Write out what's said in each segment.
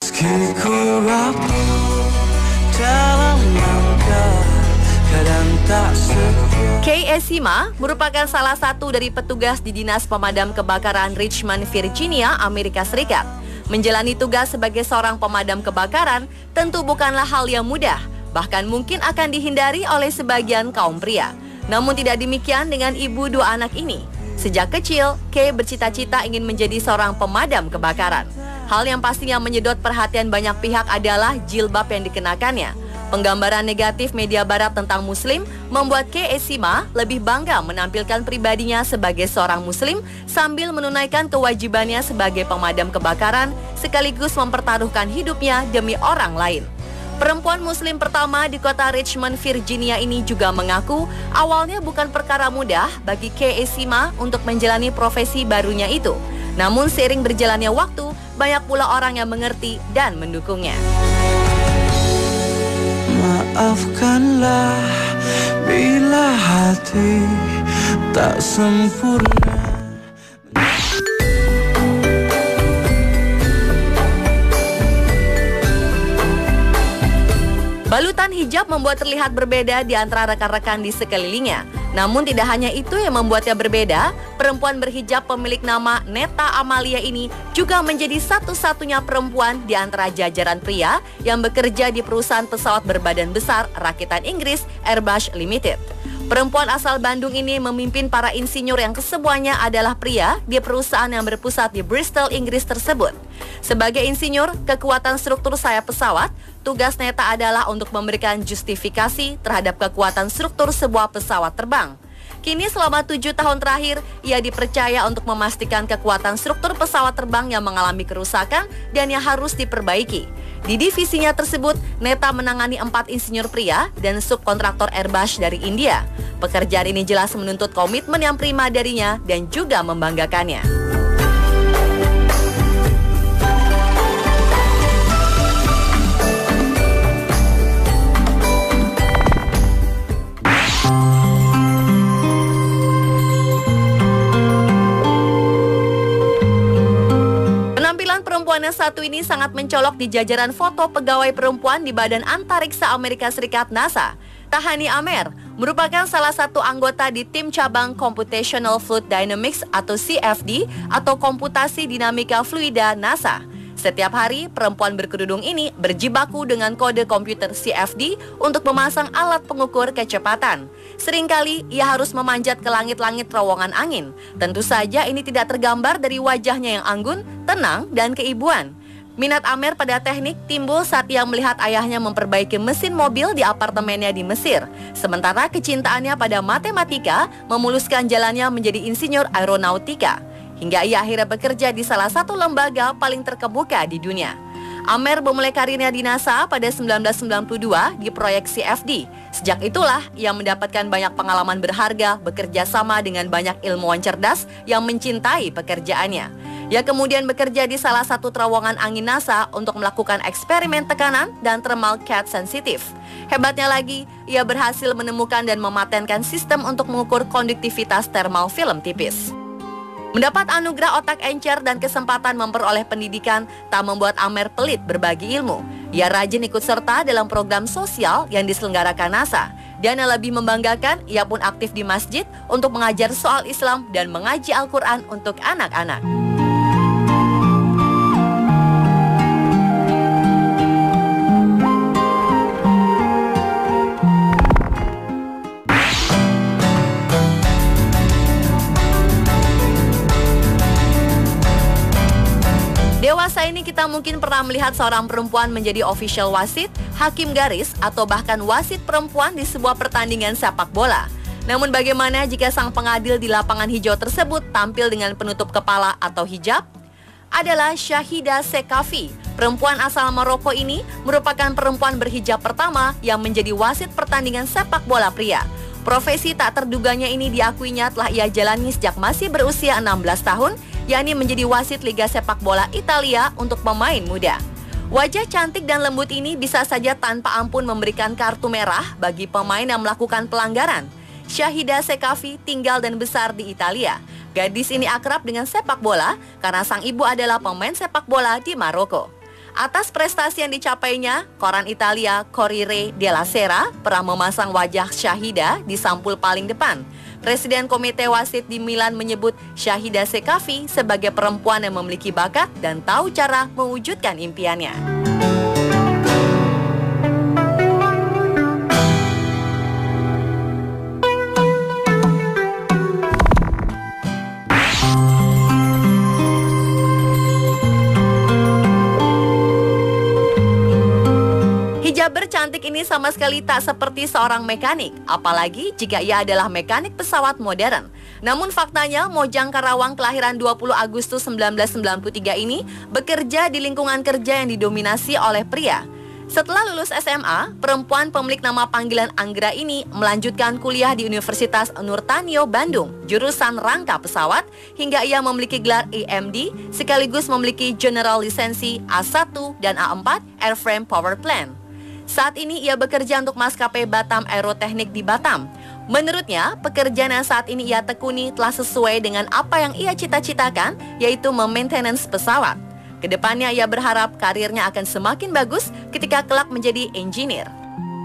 Meski rapuh dalam langkah, kadang tak setia. Kay Esima merupakan salah satu dari petugas di Dinas Pemadam Kebakaran Richmond, Virginia, Amerika Serikat. Menjalani tugas sebagai seorang pemadam kebakaran tentu bukanlah hal yang mudah, bahkan mungkin akan dihindari oleh sebagian kaum pria. Namun tidak demikian dengan ibu dua anak ini. Sejak kecil, Kay bercita-cita ingin menjadi seorang pemadam kebakaran. Hal yang pastinya menyedot perhatian banyak pihak adalah jilbab yang dikenakannya. Penggambaran negatif media barat tentang Muslim membuat Kay Esima lebih bangga menampilkan pribadinya sebagai seorang Muslim sambil menunaikan kewajibannya sebagai pemadam kebakaran sekaligus mempertaruhkan hidupnya demi orang lain. Perempuan Muslim pertama di kota Richmond, Virginia ini juga mengaku awalnya bukan perkara mudah bagi Kay Esima untuk menjalani profesi barunya itu. Namun seiring berjalannya waktu, banyak pula orang yang mengerti dan mendukungnya. Maafkanlah bila hati tak sempurna. Balutan hijab membuat terlihat berbeda di antara rekan-rekan di sekelilingnya. Namun tidak hanya itu yang membuatnya berbeda, perempuan berhijab pemilik nama Neta Amalia ini juga menjadi satu-satunya perempuan di antara jajaran pria yang bekerja di perusahaan pesawat berbadan besar rakitan Inggris Airbus Limited. Perempuan asal Bandung ini memimpin para insinyur yang kesemuanya adalah pria di perusahaan yang berpusat di Bristol, Inggris tersebut. Sebagai insinyur, kekuatan struktur sayap pesawat, tugas Neta adalah untuk memberikan justifikasi terhadap kekuatan struktur sebuah pesawat terbang. Kini selama 7 tahun terakhir, ia dipercaya untuk memastikan kekuatan struktur pesawat terbang yang mengalami kerusakan dan yang harus diperbaiki. Di divisinya tersebut, Neta menangani 4 insinyur pria dan subkontraktor Airbus dari India. Pekerjaan ini jelas menuntut komitmen yang prima darinya dan juga membanggakannya. Perempuan yang satu ini sangat mencolok di jajaran foto pegawai perempuan di Badan Antariksa Amerika Serikat NASA. Tahani Amer merupakan salah satu anggota di tim cabang Computational Fluid Dynamics atau CFD atau Komputasi Dinamika Fluida NASA. Setiap hari, perempuan berkerudung ini berjibaku dengan kode komputer CFD untuk memasang alat pengukur kecepatan. Seringkali ia harus memanjat ke langit-langit terowongan angin. Tentu saja ini tidak tergambar dari wajahnya yang anggun, tenang, dan keibuan. Minat Amer pada teknik timbul saat ia melihat ayahnya memperbaiki mesin mobil di apartemennya di Mesir. Sementara kecintaannya pada matematika memuluskan jalannya menjadi insinyur aeronautika. Hingga ia akhirnya bekerja di salah satu lembaga paling terkemuka di dunia. Amer memulai karirnya di NASA pada 1992 di proyek CFD. Sejak itulah ia mendapatkan banyak pengalaman berharga bekerja sama dengan banyak ilmuwan cerdas yang mencintai pekerjaannya. Ia kemudian bekerja di salah satu terowongan angin NASA untuk melakukan eksperimen tekanan dan thermal cat sensitif. Hebatnya lagi, ia berhasil menemukan dan mematenkan sistem untuk mengukur konduktivitas thermal film tipis. Mendapat anugerah otak encer dan kesempatan memperoleh pendidikan tak membuat Amer pelit berbagi ilmu. Ia rajin ikut serta dalam program sosial yang diselenggarakan NASA. Dan yang lebih membanggakan, ia pun aktif di masjid untuk mengajar soal Islam dan mengaji Al-Quran untuk anak-anak. Dewasa ini kita mungkin pernah melihat seorang perempuan menjadi official wasit, hakim garis, atau bahkan wasit perempuan di sebuah pertandingan sepak bola. Namun bagaimana jika sang pengadil di lapangan hijau tersebut tampil dengan penutup kepala atau hijab? Adalah Shahida Sekafi. Perempuan asal Maroko ini merupakan perempuan berhijab pertama yang menjadi wasit pertandingan sepak bola pria. Profesi tak terduganya ini diakuinya telah ia jalani sejak masih berusia 16 tahun, yakni menjadi wasit Liga Sepak Bola Italia untuk pemain muda. Wajah cantik dan lembut ini bisa saja tanpa ampun memberikan kartu merah bagi pemain yang melakukan pelanggaran. Shahida Sekafi tinggal dan besar di Italia. Gadis ini akrab dengan sepak bola karena sang ibu adalah pemain sepak bola di Maroko. Atas prestasi yang dicapainya, koran Italia Corriere della Sera pernah memasang wajah Shahida di sampul paling depan. Presiden Komite Wasit di Milan menyebut Shahida Sekafi sebagai perempuan yang memiliki bakat dan tahu cara mewujudkan impiannya. Hijaber cantik ini sama sekali tak seperti seorang mekanik, apalagi jika ia adalah mekanik pesawat modern. Namun faktanya, Mojang Karawang kelahiran 20 Agustus 1993 ini bekerja di lingkungan kerja yang didominasi oleh pria. Setelah lulus SMA, perempuan pemilik nama panggilan Anggra ini melanjutkan kuliah di Universitas Nurtanio Bandung, jurusan rangka pesawat, hingga ia memiliki gelar EMD sekaligus memiliki general lisensi A1 dan A4 Airframe Power Plant. Saat ini ia bekerja untuk maskapai Batam Aeroteknik di Batam. Menurutnya, pekerjaan yang saat ini ia tekuni telah sesuai dengan apa yang ia cita-citakan, yaitu memaintenance pesawat. Kedepannya ia berharap karirnya akan semakin bagus ketika kelak menjadi engineer.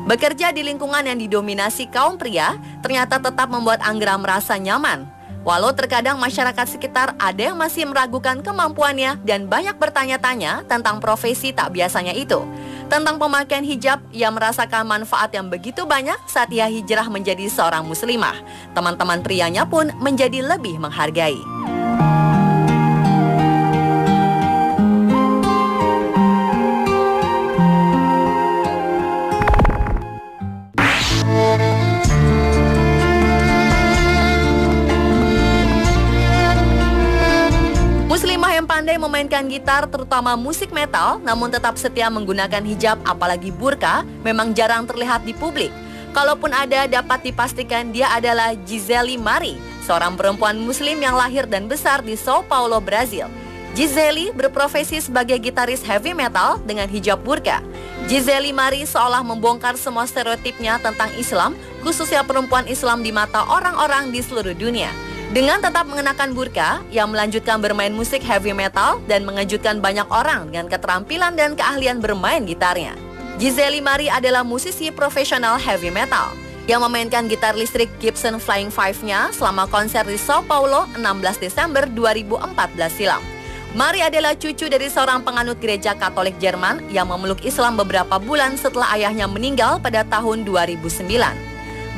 Bekerja di lingkungan yang didominasi kaum pria ternyata tetap membuat Anggra merasa nyaman. Walau terkadang masyarakat sekitar ada yang masih meragukan kemampuannya dan banyak bertanya-tanya tentang profesi tak biasanya itu. Tentang pemakaian hijab, ia merasakan manfaat yang begitu banyak saat ia hijrah menjadi seorang muslimah. Teman-teman prianya pun menjadi lebih menghargai. Muslimah yang pandai memainkan gitar, terutama musik metal, namun tetap setia menggunakan hijab apalagi burka, memang jarang terlihat di publik. Kalaupun ada, dapat dipastikan dia adalah Gisele Mari, seorang perempuan muslim yang lahir dan besar di Sao Paulo, Brazil. Gisele berprofesi sebagai gitaris heavy metal dengan hijab burka. Gisele Mari seolah membongkar semua stereotipnya tentang Islam, khususnya perempuan Islam di mata orang-orang di seluruh dunia. Dengan tetap mengenakan burka, ia melanjutkan bermain musik heavy metal dan mengejutkan banyak orang dengan keterampilan dan keahlian bermain gitarnya. Gisele Mari adalah musisi profesional heavy metal yang memainkan gitar listrik Gibson Flying Five-nya selama konser di Sao Paulo 16 Desember 2014 silam. Mari adalah cucu dari seorang penganut gereja Katolik Jerman yang memeluk Islam beberapa bulan setelah ayahnya meninggal pada tahun 2009.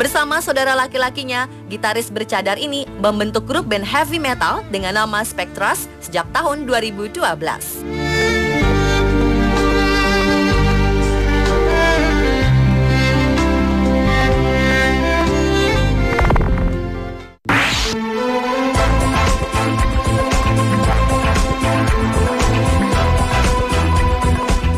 Bersama saudara laki-lakinya, gitaris bercadar ini membentuk grup band heavy metal dengan nama Spectras sejak tahun 2012.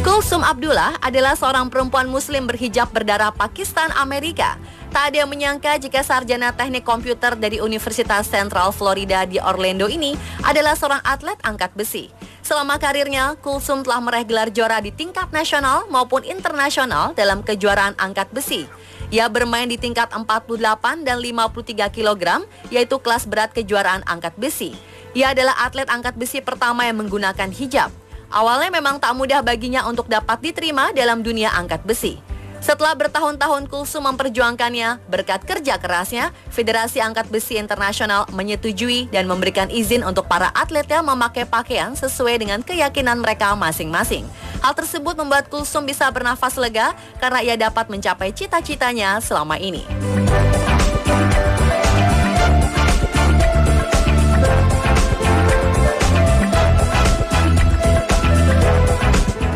Kulsum Abdullah adalah seorang perempuan muslim berhijab berdarah Pakistan Amerika. Tak ada yang menyangka jika sarjana teknik komputer dari Universitas Central Florida di Orlando ini adalah seorang atlet angkat besi. Selama karirnya, Kulsum telah meraih gelar juara di tingkat nasional maupun internasional dalam kejuaraan angkat besi. Ia bermain di tingkat 48 dan 53 kg, yaitu kelas berat kejuaraan angkat besi. Ia adalah atlet angkat besi pertama yang menggunakan hijab. Awalnya memang tak mudah baginya untuk dapat diterima dalam dunia angkat besi. Setelah bertahun-tahun Kulsum memperjuangkannya, berkat kerja kerasnya, Federasi Angkat Besi Internasional menyetujui dan memberikan izin untuk para atletnya memakai pakaian sesuai dengan keyakinan mereka masing-masing. Hal tersebut membuat Kulsum bisa bernafas lega karena ia dapat mencapai cita-citanya selama ini.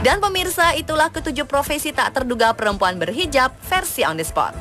Dan pemirsa, itulah ketujuh profesi tak terduga perempuan berhijab versi On The Spot.